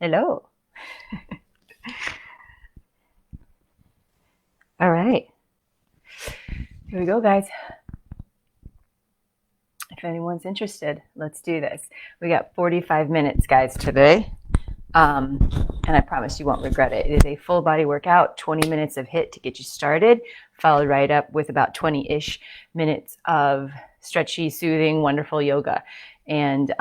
Hello. All right. Here we go, guys. If anyone's interested, let's do this. We got 45 minutes, guys, today. And I promise you won't regret it. It is a full body workout, 20 minutes of HIIT to get you started, followed right up with about 20-ish minutes of stretchy, soothing, wonderful yoga. And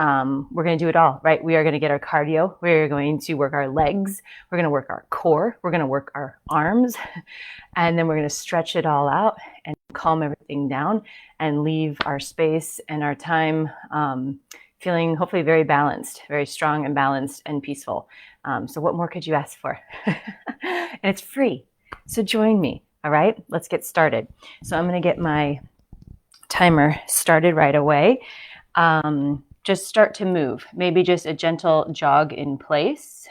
we're going to do it all, right? We are going to get our cardio. We're going to work our legs. We're going to work our core. We're going to work our arms. And then we're going to stretch it all out and calm everything down and leave our space and our time feeling hopefully very balanced, very strong and balanced and peaceful. So what more could you ask for? And it's free. So join me. All right, let's get started. So I'm going to get my timer started right away. Just start to move, maybe just a gentle jog in place.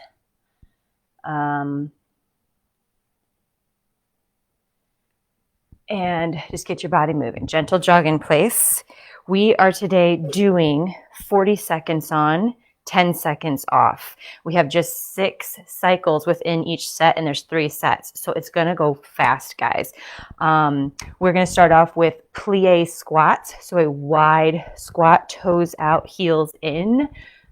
And just get your body moving. Gentle jog in place. We are today doing 40 seconds on, 10 seconds off. We have just 6 cycles within each set, and there's 3 sets. So it's going to go fast, guys. We're going to start off with plie squats. So a wide squat, toes out, heels in,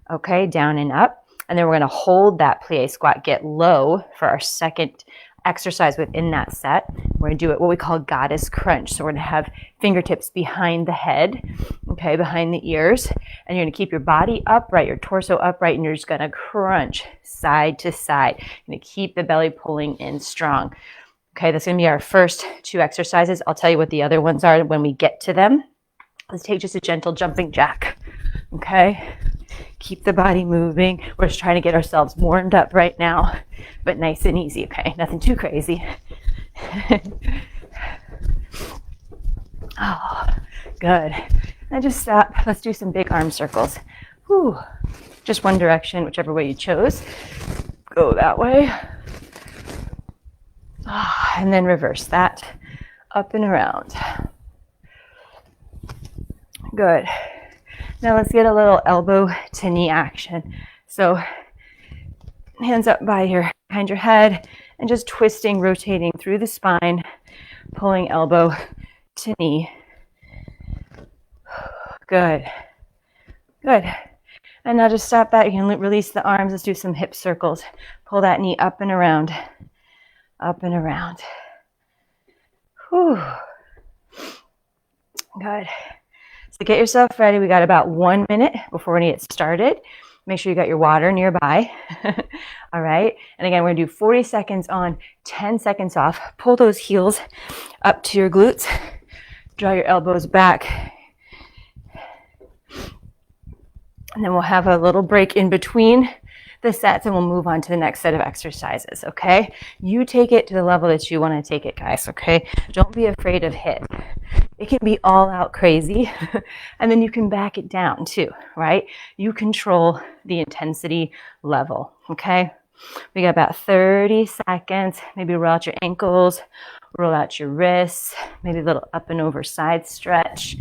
okay, down and up. And then we're going to hold that plie squat, get low for our second exercise within that set. We're going to do it what we call goddess crunch. So we're going to have fingertips behind the head, okay, behind the ears, and you're going to keep your body upright, your torso upright, and you're just going to crunch side to side. You're going to keep the belly pulling in strong. Okay, that's going to be our first 2 exercises. I'll tell you what the other ones are when we get to them. Let's take just a gentle jumping jack, okay? Keep the body moving. We're just trying to get ourselves warmed up right now, but nice and easy, okay? Nothing too crazy. Oh, good. And just stop. Let's do some big arm circles. Whew. Just one direction, whichever way you chose. Go that way. Oh, and then reverse that. Up and around. Good. Now let's get a little elbow to knee action. So hands up behind your head and just twisting, rotating through the spine, pulling elbow to knee. Good. Good. And now just stop that. You can release the arms. Let's do some hip circles. Pull that knee up and around. Up and around. Whew. Good. So get yourself ready. We got about 1 minute before we're going to get started. Make sure you got your water nearby. All right. And again, we're going to do 40 seconds on, 10 seconds off. Pull those heels up to your glutes. Draw your elbows back. And then we'll have a little break in between the sets and we'll move on to the next set of exercises, okay? You take it to the level that you want to take it, guys, okay? Don't be afraid of HIIT. It can be all out crazy, and then you can back it down too, right? You control the intensity level, okay? We got about 30 seconds. Maybe roll out your ankles, roll out your wrists, maybe a little up and over side stretch.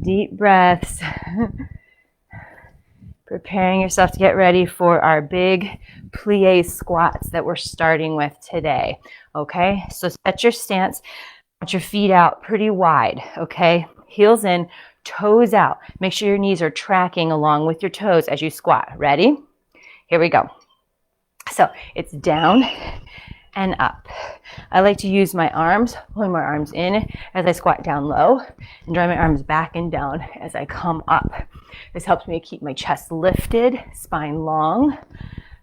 Deep breaths. Preparing yourself to get ready for our big plie squats that we're starting with today, okay? So set your stance, put your feet out pretty wide, okay? Heels in, toes out. Make sure your knees are tracking along with your toes as you squat. Ready? Here we go. So it's down and up. I like to use my arms, pulling my arms in as I squat down low and draw my arms back and down as I come up. This helps me keep my chest lifted, spine long,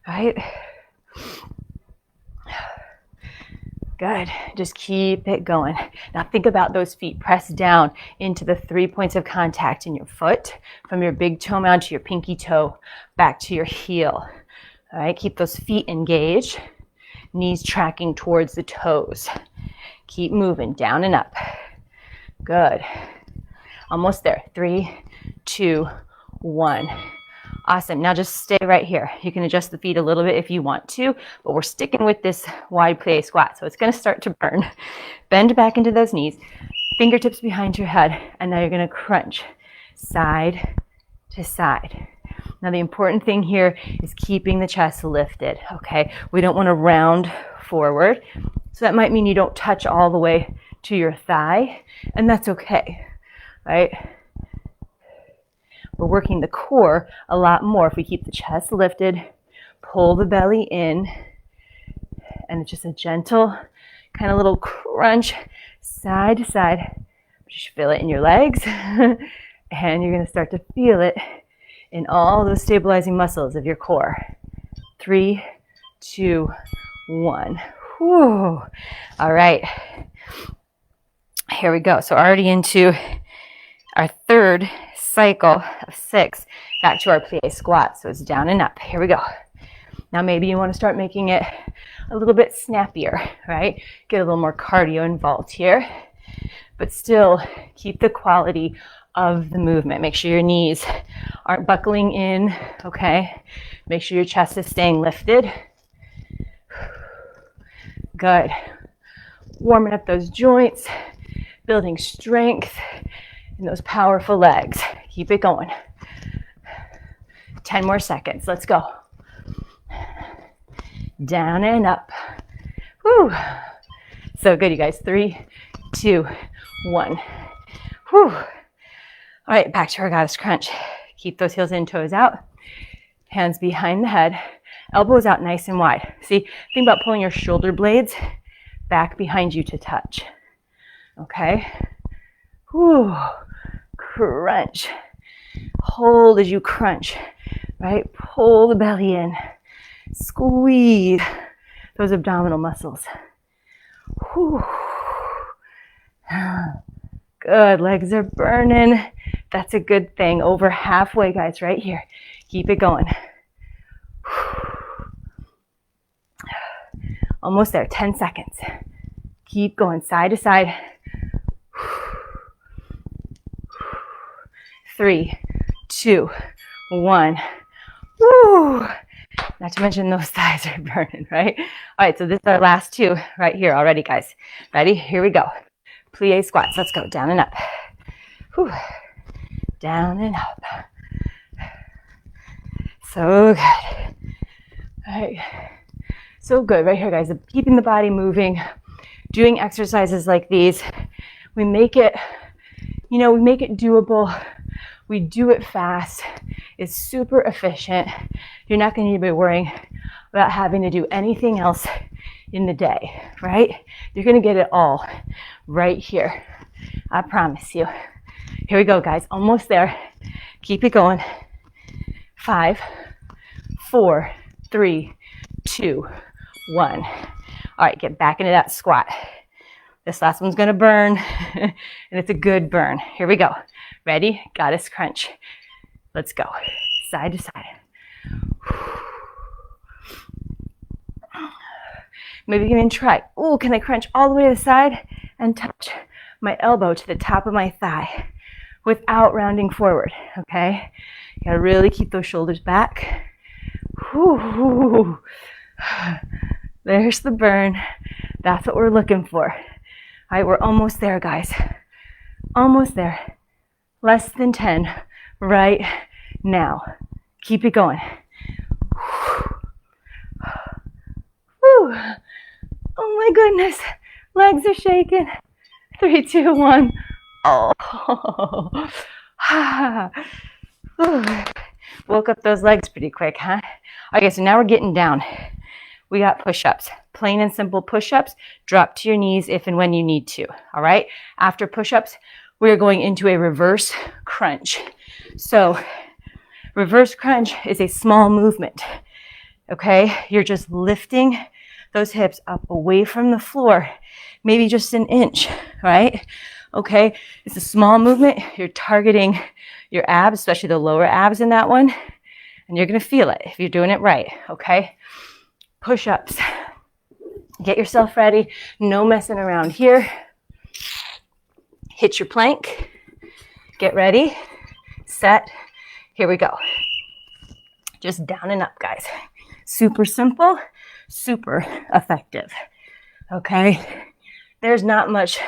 right? Good. Just keep it going. Now think about those feet. Press down into the 3 points of contact in your foot, from your big toe mound to your pinky toe, back to your heel. All right, keep those feet engaged. Knees tracking towards the toes. Keep moving down and up. Good. Almost there. 3, 2, 1. Awesome. Now just stay right here. You can adjust the feet a little bit if you want to, but we're sticking with this wide plie squat. So it's going to start to burn. Bend back into those knees. Fingertips behind your head. And now you're going to crunch side to side. Now, the important thing here is keeping the chest lifted, okay? We don't want to round forward. So that might mean you don't touch all the way to your thigh, and that's okay, right? We're working the core a lot more if we keep the chest lifted, pull the belly in, and it's just a gentle kind of little crunch side to side. Just feel it in your legs, and you're going to start to feel it in all those stabilizing muscles of your core. 3, 2, 1. Whew. All right. Here we go. So already into our third cycle of 6, back to our plie squat. So it's down and up. Here we go. Now maybe you want to start making it a little bit snappier, right? Get a little more cardio involved here, but still keep the quality of the movement. Make sure your knees aren't buckling in, okay? Make sure your chest is staying lifted. Good. Warming up those joints, building strength in those powerful legs. Keep it going. 10 more seconds. Let's go. Down and up. Whew. So good, you guys. 3, 2, 1. Whew. All right, back to our goddess crunch. Keep those heels in, toes out. Hands behind the head. Elbows out nice and wide. See, think about pulling your shoulder blades back behind you to touch. Okay? Whew. Crunch. Hold as you crunch, right? Pull the belly in. Squeeze those abdominal muscles. Whew. Good, legs are burning. That's a good thing. Over halfway, guys, right here. Keep it going. Almost there, 10 seconds. Keep going side to side. 3, 2, 1. Woo! Not to mention those thighs are burning, right? All right, so this is our last 2 right here already, guys. Ready? Here we go. Plie squats. Let's go. Down and up. Whew. Down and up. So good. All right. So good right here, guys. Keeping the body moving, doing exercises like these. We make it, we make it doable. We do it fast. It's super efficient. You're not going to be worrying about having to do anything else in the day, right? You're going to get it all right here. I promise you. Here we go, guys. Almost there. Keep it going. 5, 4, 3, 2, 1. All right, get back into that squat. This last one's going to burn, and it's a good burn. Here we go. Ready? Goddess crunch. Let's go. Side to side. Maybe you can even try. Ooh, can I crunch all the way to the side and touch my elbow to the top of my thigh without rounding forward, okay? You gotta really keep those shoulders back. Whew. There's the burn. That's what we're looking for. All right, we're almost there, guys. Almost there. Less than 10 right now. Keep it going. Whew. Oh my goodness. Legs are shaking. 3, 2, 1. Oh. Woke up those legs pretty quick, huh? Okay, so now we're getting down. We got push-ups. Plain and simple push-ups. Drop to your knees if and when you need to. All right? After push-ups, we're going into a reverse crunch. So reverse crunch is a small movement. Okay? You're just lifting those hips up away from the floor, maybe just an inch, right? Okay? It's a small movement. You're targeting your abs, especially the lower abs in that one, and you're going to feel it if you're doing it right, okay? Push-ups. Get yourself ready. No messing around here. Hit your plank. Get ready. Set. Here we go. Just down and up, guys. Super simple, super effective, okay? There's not much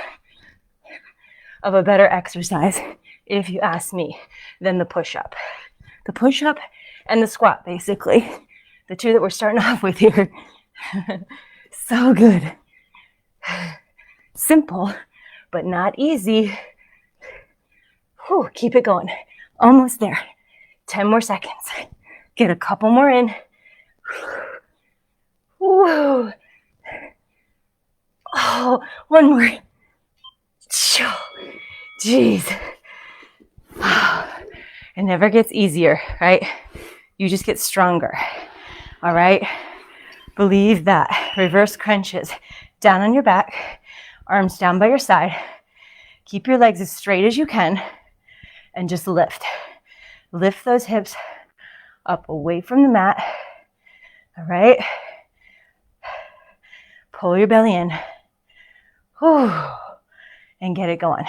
of a better exercise, if you ask me, than the push-up. The push-up and the squat, basically. The two that we're starting off with here. So good. Simple, but not easy. Whew, keep it going. Almost there. 10 more seconds. Get a couple more in. Whoa. Oh, one more. Jeez. It never gets easier, right? You just get stronger. All right? Believe that. Reverse crunches. Down on your back. Arms down by your side. Keep your legs as straight as you can. And just lift. Lift those hips up away from the mat. All right? Pull your belly in. Whew. And get it going.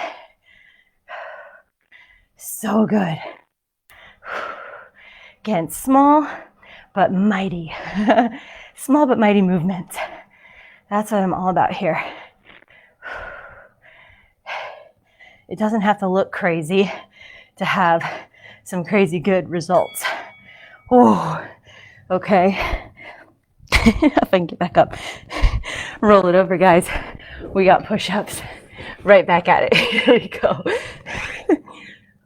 So good. Again, small but mighty. Small but mighty movements. That's what I'm all about here. It doesn't have to look crazy to have some crazy good results. Oh, okay. If I can get back up. Roll it over, guys. We got push-ups. Right back at it. Here we go.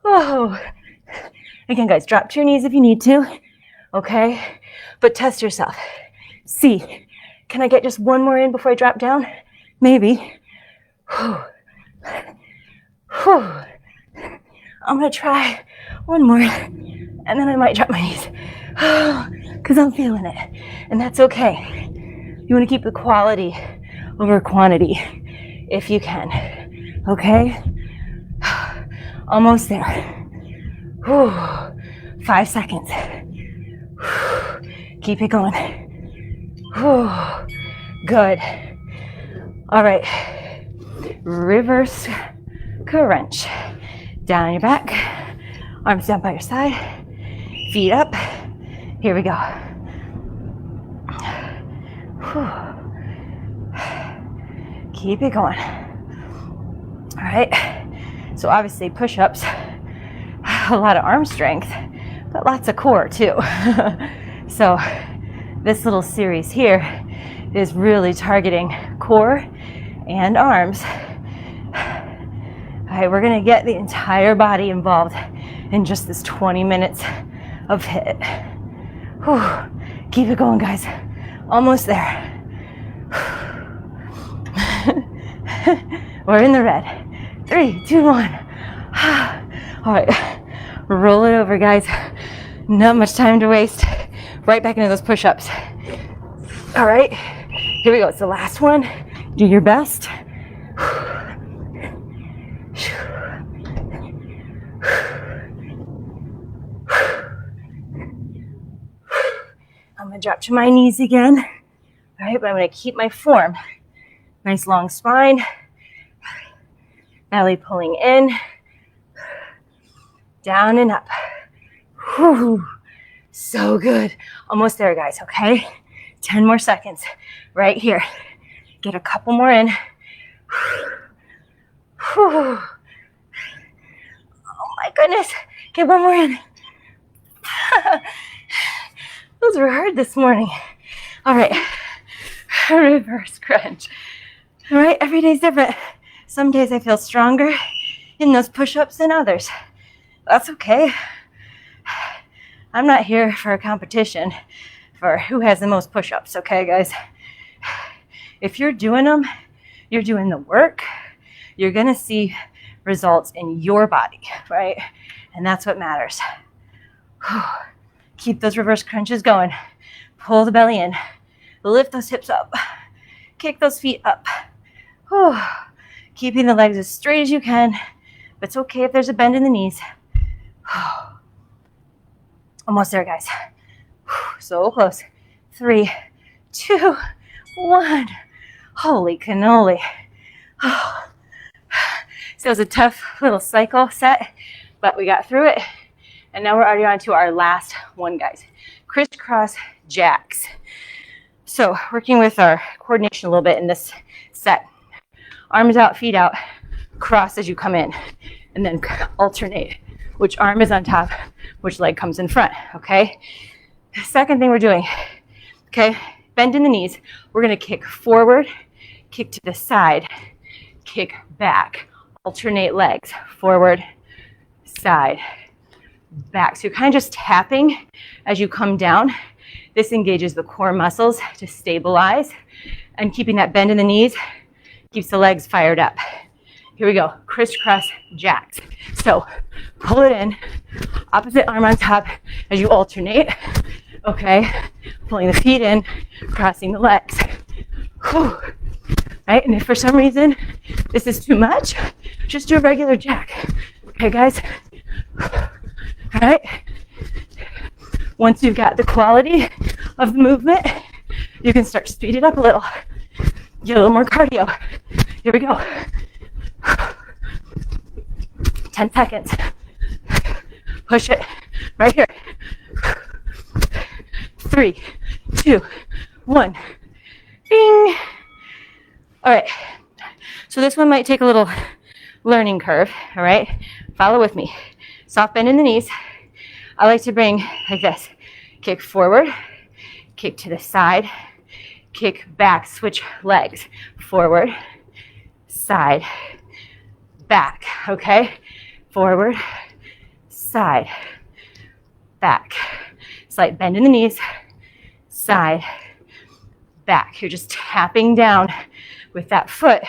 Oh. Again, guys, drop to your knees if you need to. Okay? But test yourself. See, can I get just one more in before I drop down? Maybe. Whew. Whew. I'm going to try one more, and then I might drop my knees. Because I'm feeling it. And that's okay. You want to keep the quality over quantity if you can. Okay? Almost there. Whew. 5 seconds. Whew. Keep it going. Whew. Good. All right. Reverse crunch. Down on your back. Arms down by your side. Feet up. Here we go. Whew. Keep it going. All right. So obviously push-ups, a lot of arm strength, but lots of core too. So this little series here is really targeting core and arms. All right, we're gonna get the entire body involved in just this 20 minutes of HIIT. Whew. Keep it going, guys. Almost there. We're in the red. 3, 2, 1. All right, roll it over, guys. Not much time to waste. Right back into those push-ups. All right, here we go. It's the last one. Do your best. I'm gonna drop to my knees again. All right, but I'm gonna keep my form. Nice long spine. Belly pulling in. Down and up. Whew. So good. Almost there, guys, okay? 10 more seconds right here. Get a couple more in. Whew. Oh my goodness. Get one more in. Those were hard this morning. All right. Reverse crunch. All right, every day's different. Some days I feel stronger in those push-ups than others. That's okay. I'm not here for a competition for who has the most push-ups, okay, guys? If you're doing them, you're doing the work, you're gonna see results in your body, right? And that's what matters. Keep those reverse crunches going. Pull the belly in. Lift those hips up. Kick those feet up. Keeping the legs as straight as you can. But it's okay if there's a bend in the knees. Almost there, guys. So close. 3, 2, 1. Holy cannoli. So it was a tough little cycle set, but we got through it. And now we're already on to our last one, guys. Crisscross jacks. So working with our coordination a little bit in this set. Arms out, feet out, cross as you come in, and then alternate. which arm is on top, which leg comes in front, okay? The second thing we're doing, okay, bend in the knees. We're gonna kick forward, kick to the side, kick back. Alternate legs, forward, side, back. So you're kind of just tapping as you come down. This engages the core muscles to stabilize, and keeping that bend in the knees keeps the legs fired up. Here we go, crisscross jacks. So pull it in, opposite arm on top as you alternate, okay? Pulling the feet in, crossing the legs. Whew. Right, and if for some reason this is too much, just do a regular jack. Okay, guys? All right? Once you've got the quality of the movement, you can start to speed it up a little. Get a little more cardio. Here we go. 10 seconds. Push it right here. 3, 2, 1. Bing. All right. So this one might take a little learning curve. All right. Follow with me. Soft bend in the knees. I like to bring like this. Kick forward, kick to the side, kick back, switch legs. Forward, side, back, okay? Forward, side, back. Slight bend in the knees, side, back. You're just tapping down with that foot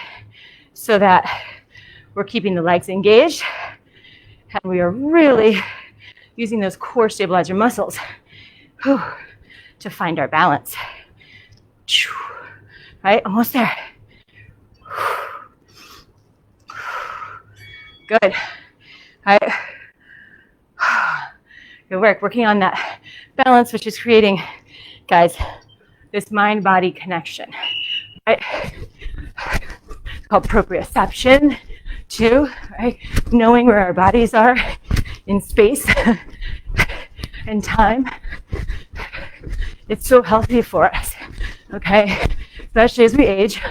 so that we're keeping the legs engaged and we are really using those core stabilizer muscles to find our balance. Right, almost there. Good. All right. Good work. Working on that balance, which is creating, guys, this mind-body connection. Right? It's called proprioception, too. Right? Knowing where our bodies are in space and time. It's so healthy for us. Okay, especially as we age.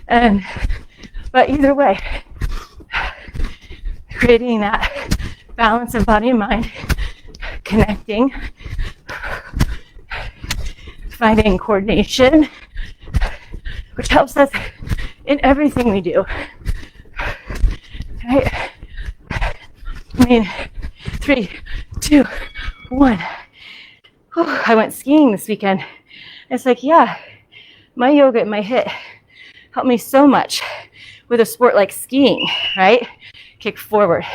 But either way, creating that balance of body and mind, connecting, finding coordination, which helps us in everything we do. Right? I mean, 3, 2, 1. I went skiing this weekend. It's like, yeah, my yoga and my HIIT helped me so much with a sport like skiing, right? Kick forward,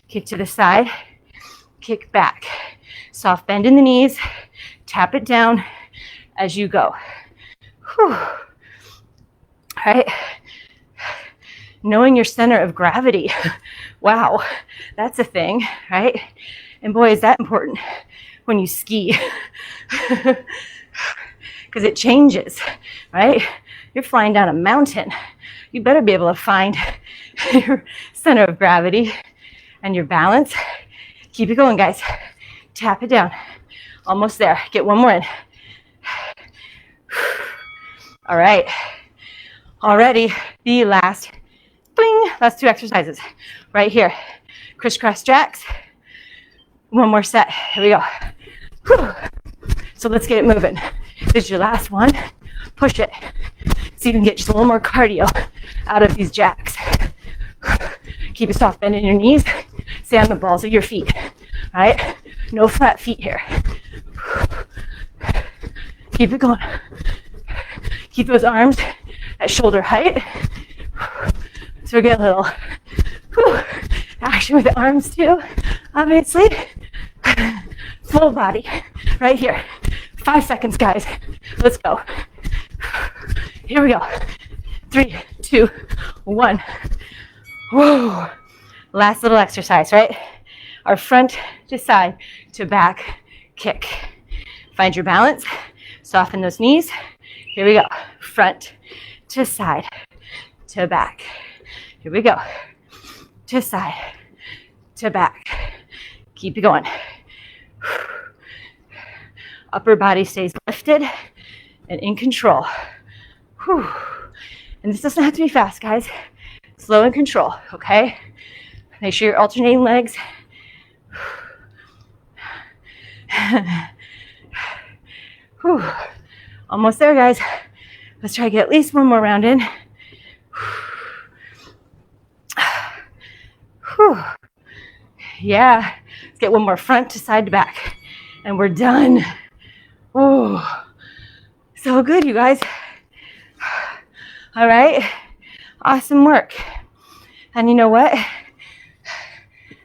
kick to the side, kick back. Soft bend in the knees, tap it down as you go. Whew. All right. Knowing your center of gravity. Wow, that's a thing, right? And boy, is that important when you ski. Because it changes, right? You're flying down a mountain. You better be able to find your center of gravity and your balance. Keep it going, guys. Tap it down. Almost there. Get one more in. All right. Already the last 2 exercises right here. Crisscross jacks. One more set. Here we go. Whew. So let's get it moving. This is your last one. Push it. So you can get just a little more cardio out of these jacks. Keep a soft bend in your knees. Stay on the balls of your feet. All right? No flat feet here. Keep it going. Keep those arms at shoulder height. So we get a little action with the arms too, obviously. Full body right here. 5 seconds, guys. Let's go. Here we go. 3, 2, 1. Whoa. Last little exercise, right? Our front to side to back kick. Find your balance. Soften those knees. Here we go. Front to side to back. Here we go. To side to back. Keep it going. Upper body stays lifted and in control. Whew. And this doesn't have to be fast, guys. Slow and control, okay? Make sure you're alternating legs. Whew. Almost there, guys. Let's try to get at least one more round in. Whew. Yeah, let's get one more front to side to back. And we're done. Oh, so good, you guys. All right, awesome work. And you know what?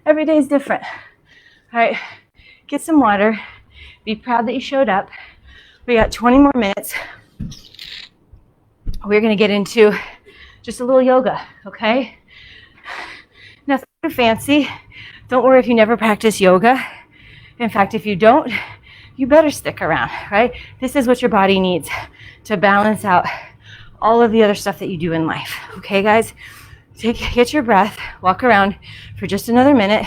Every day is different. All right, get some water. Be proud that you showed up. We got 20 more minutes. We're gonna get into just a little yoga, okay? Nothing too fancy. Don't worry if you never practice yoga. In fact, if you don't, you better stick around, right? This is what your body needs to balance out all of the other stuff that you do in life, okay, guys? Get your breath, walk around for just another minute,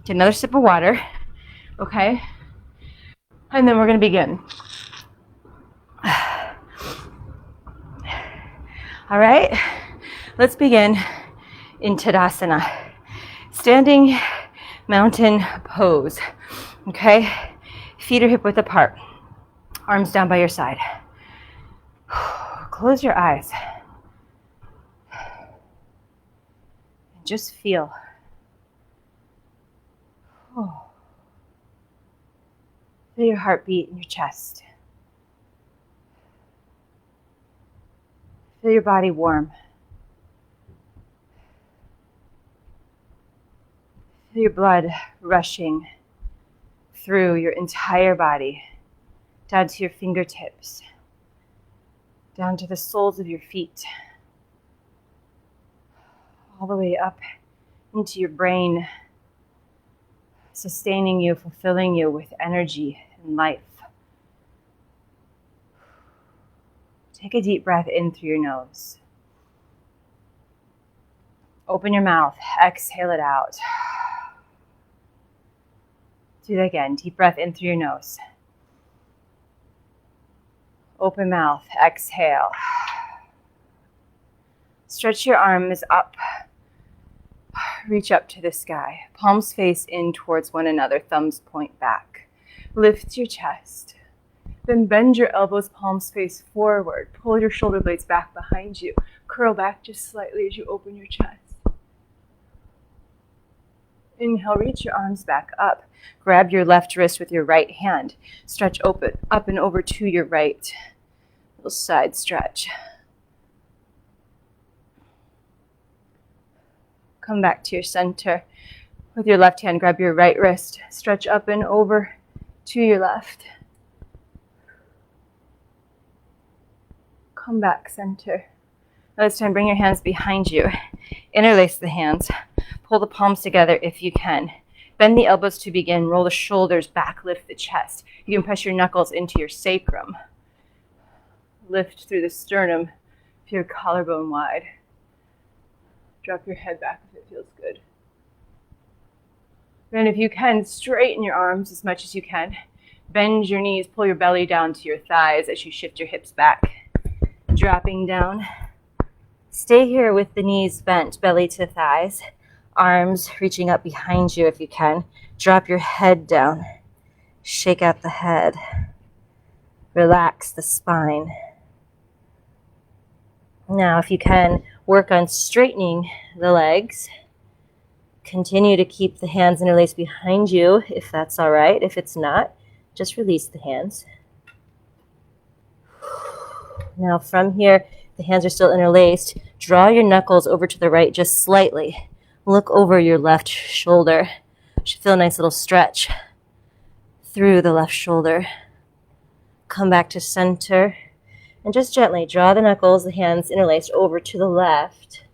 get another sip of water, okay? And then we're gonna begin. All right, let's begin in Tadasana, standing mountain pose, okay? Feet are hip width apart, arms down by your side. Close your eyes. Just feel. Oh. Feel your heartbeat in your chest. Feel your body warm. Feel your blood rushing through your entire body, down to your fingertips, down to the soles of your feet, all the way up into your brain, sustaining you, fulfilling you with energy and life. Take a deep breath in through your nose. Open your mouth, exhale it out. Do that again, deep breath in through your nose. Open mouth, exhale. Stretch your arms up. Reach up to the sky. Palms face in towards one another, thumbs point back. Lift your chest. Then bend your elbows, palms face forward. Pull your shoulder blades back behind you. Curl back just slightly as you open your chest. Inhale, reach your arms back up. Grab your left wrist with your right hand. Stretch open, up and over to your right. Little side stretch. Come back to your center. With your left hand, grab your right wrist. Stretch up and over to your left. Come back, center. Now this time, bring your hands behind you. Interlace the hands. Pull the palms together if you can. Bend the elbows to begin. Roll the shoulders back. Lift the chest. You can press your knuckles into your sacrum. Lift through the sternum to your collarbone wide. Drop your head back if it feels good. Then if you can, straighten your arms as much as you can. Bend your knees. Pull your belly down to your thighs as you shift your hips back. Dropping down. Stay here with the knees bent, belly to thighs. Arms reaching up behind you if you can. Drop your head down. Shake out the head. Relax the spine. Now, if you can, work on straightening the legs. Continue to keep the hands interlaced behind you if that's all right. If it's not, just release the hands. Now from here, the hands are still interlaced. Draw your knuckles over to the right just slightly. Look over your left shoulder. Should feel a nice little stretch through the left shoulder. Come back to center and just gently draw the knuckles, the hands interlaced over to the left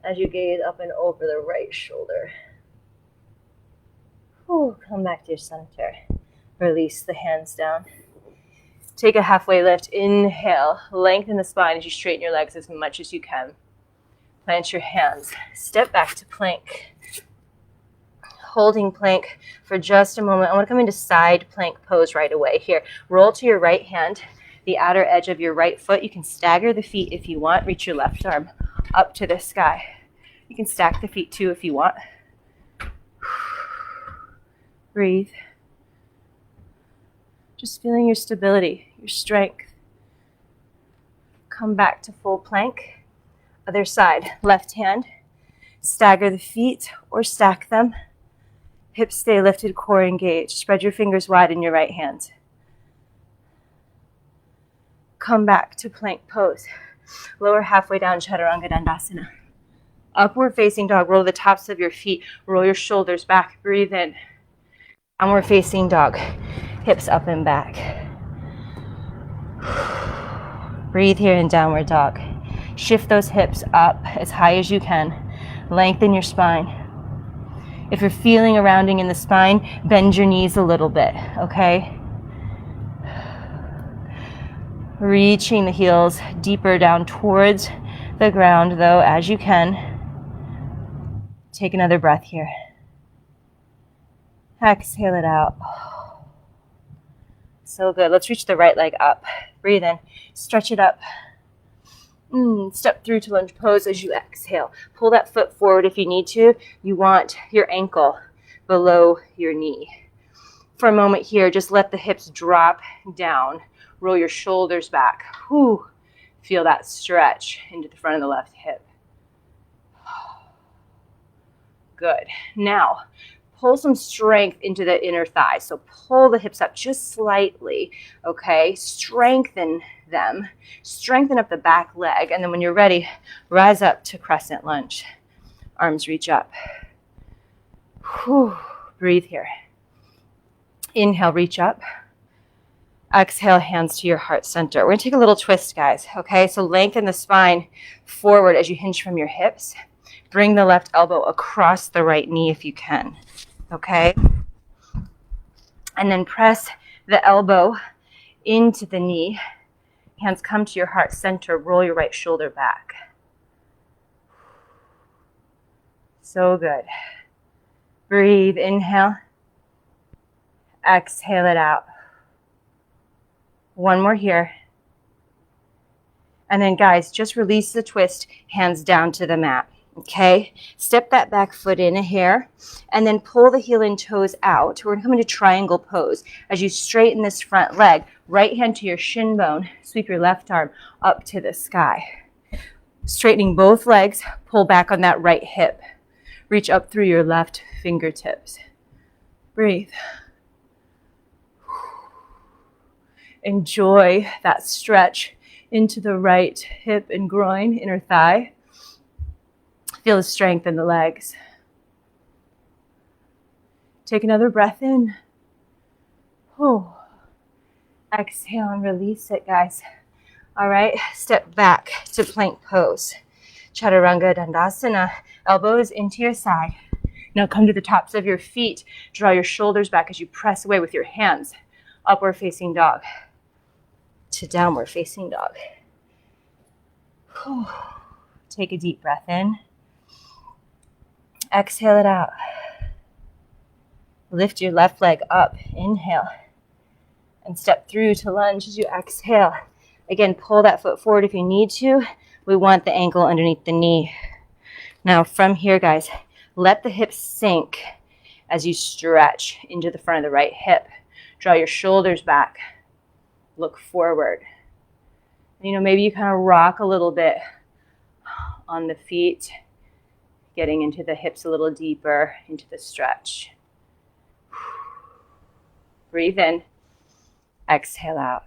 as you gaze up and over the right shoulder. Ooh, come back to your center. Release the hands down. Take a halfway lift. Inhale. Lengthen the spine as you straighten your legs as much as you can. Plant your hands. Step back to plank. Holding plank for just a moment. I want to come into side plank pose right away. Here, roll to your right hand, the outer edge of your right foot. You can stagger the feet if you want. Reach your left arm up to the sky. You can stack the feet too if you want. Breathe. Just feeling your stability, your strength. Come back to full plank. Other side, left hand. Stagger the feet or stack them. Hips stay lifted, core engaged. Spread your fingers wide in your right hand. Come back to plank pose. Lower halfway down, Chaturanga Dandasana. Upward facing dog, roll the tops of your feet, roll your shoulders back, breathe in. Downward facing dog, hips up and back. Breathe here in downward dog. Shift those hips up as high as you can. Lengthen your spine. If you're feeling a rounding in the spine, bend your knees a little bit, okay? Reaching the heels deeper down towards the ground, though, as you can. Take another breath here. Exhale it out. So good. Let's reach the right leg up. Breathe in. Stretch it up. Step through to lunge pose as you exhale. Pull that foot forward if you need to. You want your ankle below your knee. For a moment here, just let the hips drop down. Roll your shoulders back. Feel that stretch into the front of the left hip. Good. Now, pull some strength into the inner thigh. So pull the hips up just slightly, okay? Strengthen them. Strengthen up the back leg. And then when you're ready, rise up to crescent lunge. Arms reach up. Breathe here. Inhale, reach up. Exhale, hands to your heart center. We're going to take a little twist, guys, okay? So lengthen the spine forward as you hinge from your hips. Bring the left elbow across the right knee if you can, okay? And then press the elbow into the knee. Hands come to your heart center. Roll your right shoulder back. So good. Breathe, inhale. Exhale it out. One more here. And then, guys, just release the twist, hands down to the mat. Okay, step that back foot in a hair and then pull the heel and toes out. We're going to come into triangle pose. As you straighten this front leg, right hand to your shin bone, sweep your left arm up to the sky. Straightening both legs, pull back on that right hip. Reach up through your left fingertips. Breathe. Enjoy that stretch into the right hip and groin, inner thigh. Feel the strength in the legs. Take another breath in. Exhale and release it, guys. All right, step back to plank pose. Chaturanga Dandasana. Elbows into your side. Now come to the tops of your feet. Draw your shoulders back as you press away with your hands. Upward facing dog to downward facing dog. Take a deep breath in. Exhale it out. Lift your left leg up. Inhale. And step through to lunge as you exhale. Again, pull that foot forward if you need to. We want the ankle underneath the knee. Now from here, guys, let the hips sink as you stretch into the front of the right hip. Draw your shoulders back. Look forward. Maybe you kind of rock a little bit on the feet, getting into the hips a little deeper, into the stretch. Breathe in. Exhale out.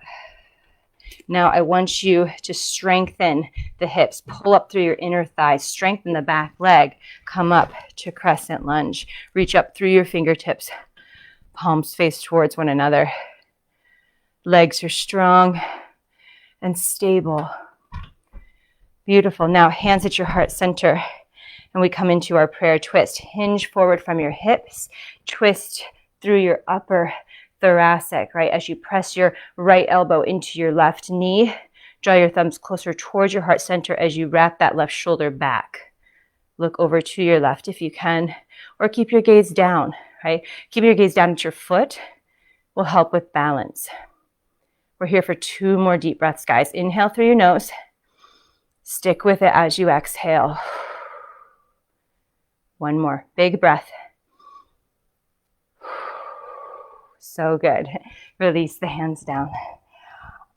Now I want you to strengthen the hips. Pull up through your inner thighs. Strengthen the back leg. Come up to crescent lunge. Reach up through your fingertips. Palms face towards one another. Legs are strong and stable. Beautiful. Now hands at your heart center. And we come into our prayer twist. Hinge forward from your hips. Twist through your upper thoracic, right? As you press your right elbow into your left knee, draw your thumbs closer towards your heart center as you wrap that left shoulder back. Look over to your left if you can, or keep your gaze down, right? Keep your gaze down at your foot will help with balance. We're here for 2 more deep breaths, guys. Inhale through your nose. Stick with it as you exhale. One more. Big breath. So good. Release the hands down.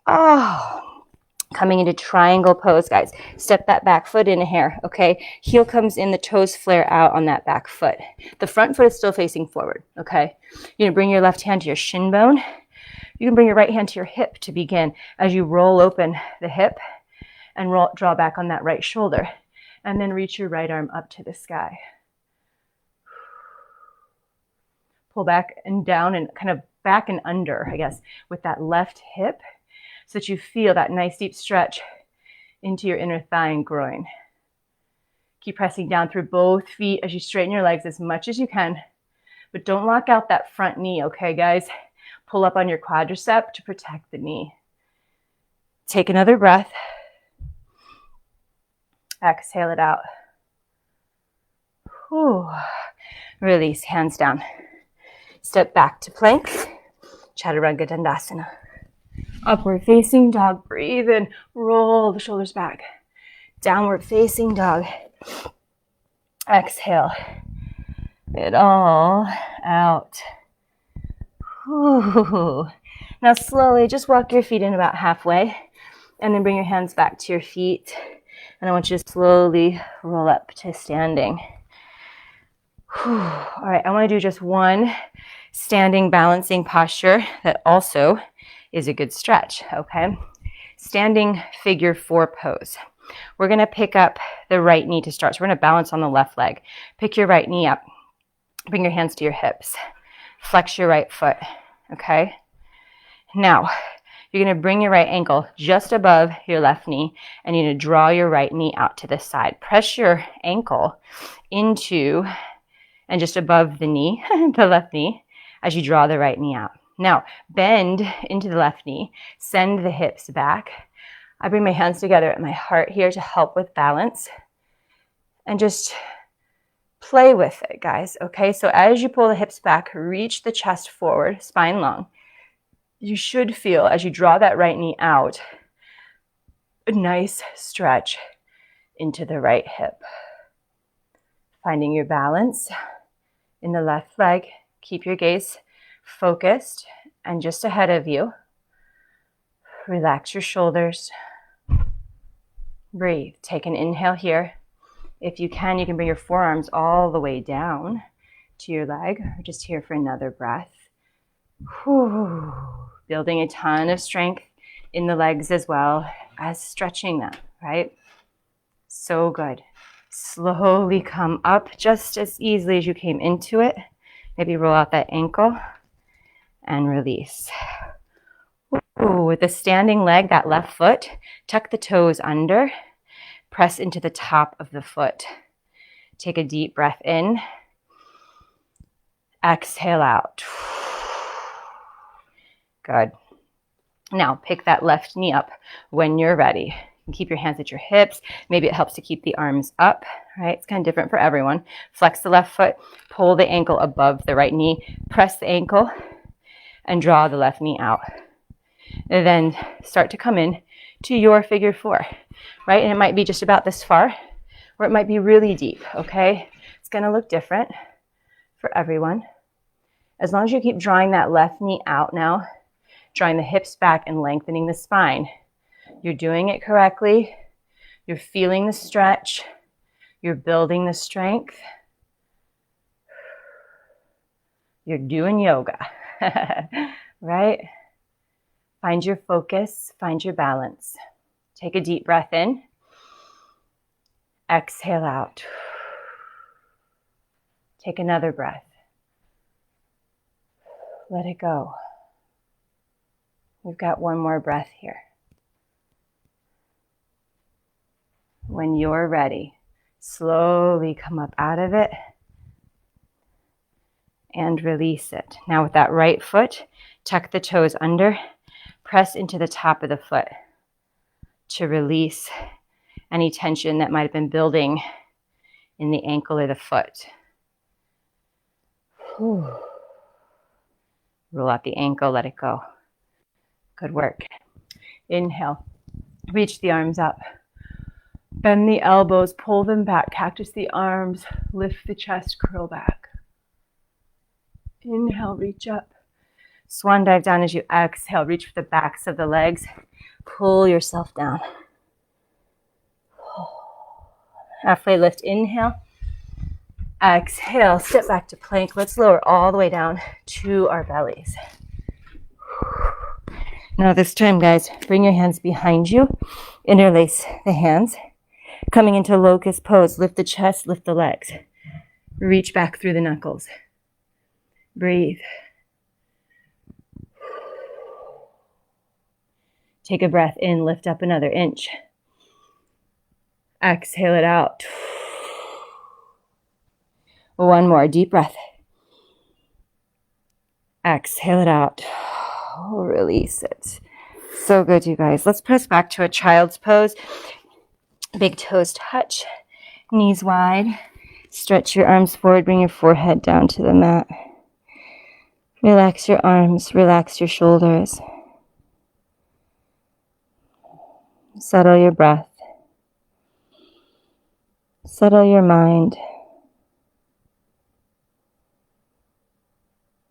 Oh, coming into triangle pose, guys. Step that back foot in here, okay? Heel comes in, the toes flare out on that back foot. The front foot is still facing forward, okay? You're gonna bring your left hand to your shin bone. You can bring your right hand to your hip to begin as you roll open the hip and draw back on that right shoulder. And then reach your right arm up to the sky. Pull back and down and kind of back and under, I guess, with that left hip so that you feel that nice deep stretch into your inner thigh and groin. Keep pressing down through both feet as you straighten your legs as much as you can, but don't lock out that front knee, okay, guys? Pull up on your quadricep to protect the knee. Take another breath. Exhale it out. Whew. Release, hands down. Step back to plank, Chaturanga Dandasana. Upward facing dog, breathe in, roll the shoulders back. Downward facing dog. Exhale it all out. Whew. Now slowly just walk your feet in about halfway and then bring your hands back to your feet. And I want you to slowly roll up to standing. Whew. All right, I want to do just one standing balancing posture that also is a good stretch, okay? Standing figure 4 pose. We're going to pick up the right knee to start. So we're going to balance on the left leg. Pick your right knee up. Bring your hands to your hips. Flex your right foot, okay? Now, you're going to bring your right ankle just above your left knee, and you're going to draw your right knee out to the side. Press your ankle into and just above the knee, the left knee, as you draw the right knee out. Now, bend into the left knee, send the hips back. I bring my hands together at my heart here to help with balance. And just play with it, guys, okay? So as you pull the hips back, reach the chest forward, spine long. You should feel, as you draw that right knee out, a nice stretch into the right hip. Finding your balance in the left leg. Keep your gaze focused and just ahead of you. Relax your shoulders. Breathe. Take an inhale here. If you can bring your forearms all the way down to your leg, or just here for another breath. Whew. Building a ton of strength in the legs as well as stretching them, right? So good. Slowly come up just as easily as you came into it. Maybe roll out that ankle and release. Ooh, with the standing leg, that left foot, tuck the toes under, press into the top of the foot. Take a deep breath in. Exhale out. Good. Now pick that left knee up when you're ready. And keep your hands at your hips. Maybe it helps to keep the arms up, right? It's kind of different for everyone. Flex the left foot, pull the ankle above the right knee, press the ankle, and draw the left knee out. And then start to come in to your figure 4, right? And it might be just about this far, or it might be really deep, okay? It's gonna look different for everyone. As long as you keep drawing that left knee out now, drawing the hips back and lengthening the spine, you're doing it correctly. You're feeling the stretch. You're building the strength. You're doing yoga, right? Find your focus, find your balance. Take a deep breath in. Exhale out. Take another breath. Let it go. We've got one more breath here. When you're ready, slowly come up out of it and release it. Now with that right foot, tuck the toes under, press into the top of the foot to release any tension that might have been building in the ankle or the foot. Whew. Roll out the ankle, let it go. Good work. Inhale, reach the arms up. Bend the elbows, pull them back, cactus the arms, lift the chest, curl back. Inhale, reach up. Swan dive down as you exhale. Reach for the backs of the legs. Pull yourself down. Halfway lift, inhale. Exhale, step back to plank. Let's lower all the way down to our bellies. Now this time, guys, bring your hands behind you. Interlace the hands. Coming into locust pose, lift the chest, lift the legs. Reach back through the knuckles. Breathe. Take a breath in, lift up another inch. Exhale it out. One more, deep breath. Exhale it out. Release it. So good, you guys. Let's press back to a child's pose. Big toes touch, knees wide. Stretch your arms forward, bring your forehead down to the mat. Relax your arms, relax your shoulders. Settle your breath. Settle your mind.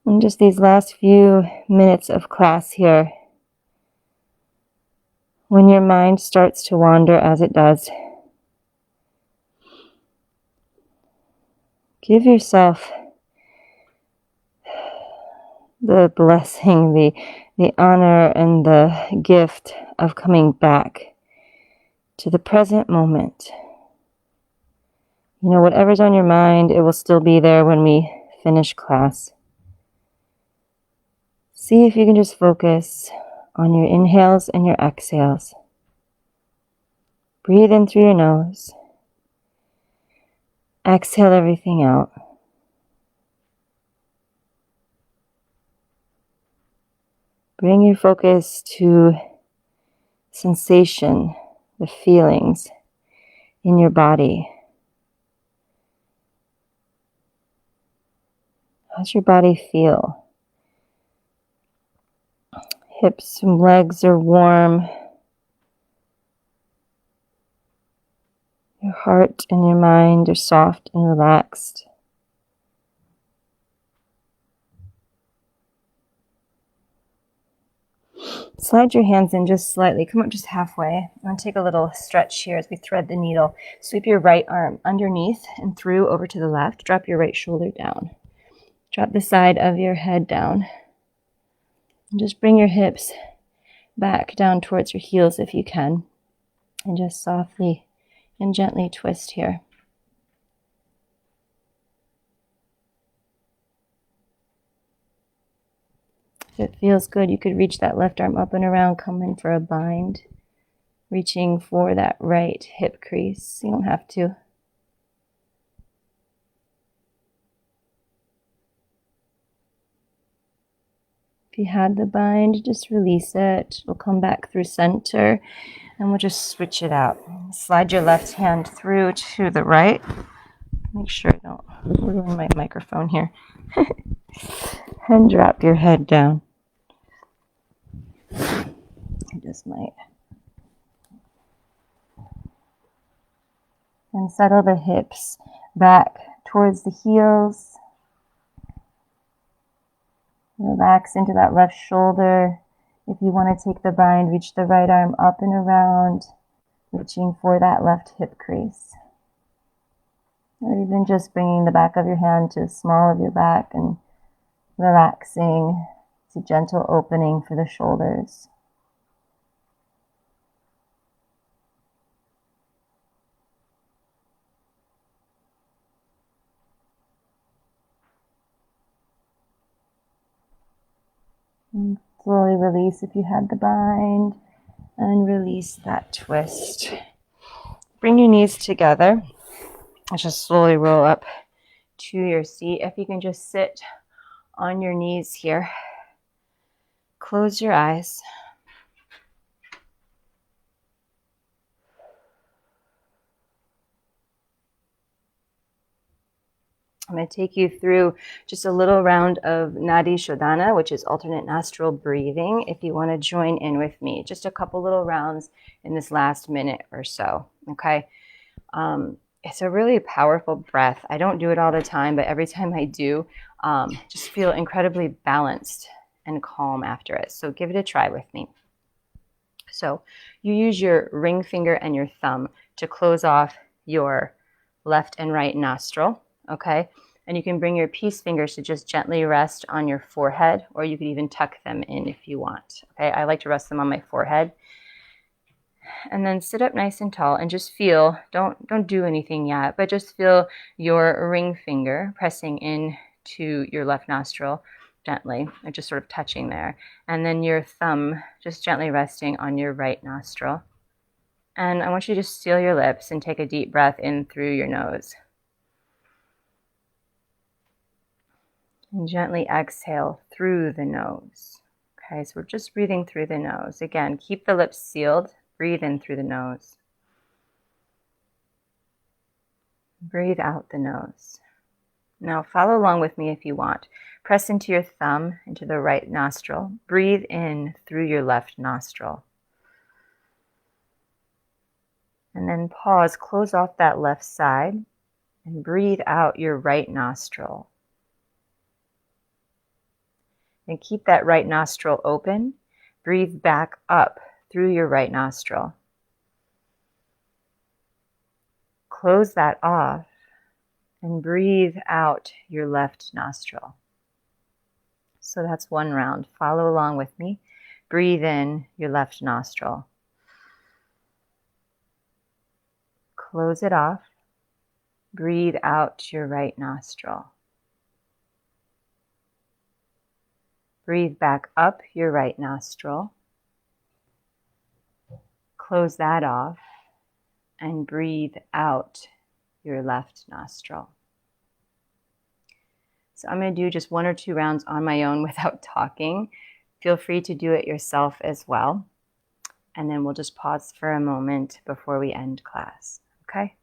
And just these last few minutes of class here, when your mind starts to wander as it does, give yourself the blessing, the honor, and the gift of coming back to the present moment. You know, whatever's on your mind, it will still be there when we finish class. See if you can just focus on your inhales and your exhales. Breathe in through your nose. Exhale everything out. Bring your focus to sensation, the feelings in your body. How's your body feel? Hips and legs are warm. Your heart and your mind are soft and relaxed. Slide your hands in just slightly. Come up just halfway. I'm going to take a little stretch here as we thread the needle. Sweep your right arm underneath and through over to the left. Drop your right shoulder down. Drop the side of your head down. And just bring your hips back down towards your heels if you can. And just softly and gently twist here. If it feels good, you could reach that left arm up and around, come in for a bind. Reaching for that right hip crease. You don't have to. If you had the bind, just release it. We'll come back through center and we'll just switch it out. Slide your left hand through to the right. Make sure I don't ruin my microphone here. And drop your head down. I just might. And settle the hips back towards the heels. Relax into that left shoulder. If you want to take the bind, reach the right arm up and around, reaching for that left hip crease. Or even just bringing the back of your hand to the small of your back and relaxing. It's a gentle opening for the shoulders. And slowly release if you had the bind, and release that twist. Bring your knees together and just slowly roll up to your seat. If you can just sit on your knees here. Close your eyes. I'm going to take you through just a little round of Nadi Shodhana, which is alternate nostril breathing, if you want to join in with me. Just a couple little rounds in this last minute or so, okay? It's a really powerful breath. I don't do it all the time, but every time I do, just feel incredibly balanced and calm after it. So give it a try with me. So you use your ring finger and your thumb to close off your left and right nostril, okay? And you can bring your peace fingers to just gently rest on your forehead, or you could even tuck them in if you want, okay? I like to rest them on my forehead. And then sit up nice and tall and just feel, don't do anything yet, but just feel your ring finger pressing in to your left nostril gently, and just sort of touching there. And then your thumb just gently resting on your right nostril. And I want you to just seal your lips and take a deep breath in through your nose. And gently exhale through the nose. Okay, so we're just breathing through the nose. Again, keep the lips sealed. Breathe in through the nose. Breathe out the nose. Now follow along with me if you want. Press into your thumb into the right nostril. Breathe in through your left nostril. And then pause, close off that left side, and breathe out your right nostril. And keep that right nostril open. Breathe back up through your right nostril. Close that off and breathe out your left nostril. So that's one round. Follow along with me. Breathe in your left nostril. Close it off. Breathe out your right nostril. Breathe back up your right nostril. Close that off and breathe out your left nostril. So I'm going to do just 1 or 2 rounds on my own without talking. Feel free to do it yourself as well. And then we'll just pause for a moment before we end class. Okay?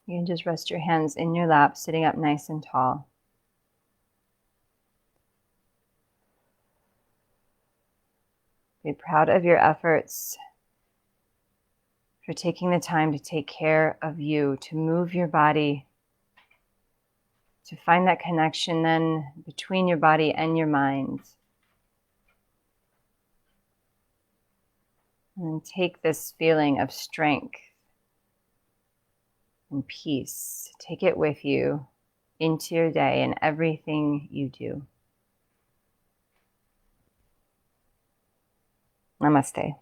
You can just rest your hands in your lap, sitting up nice and tall. Be proud of your efforts, for taking the time to take care of you, to move your body, to find that connection then between your body and your mind. And take this feeling of strength and peace. Take it with you into your day and everything you do. Namaste.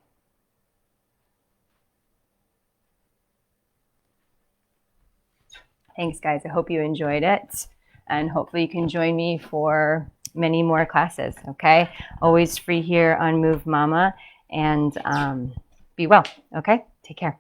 Thanks, guys. I hope you enjoyed it. And hopefully you can join me for many more classes, okay? Always free here on Move Mama. And be well, okay? Take care.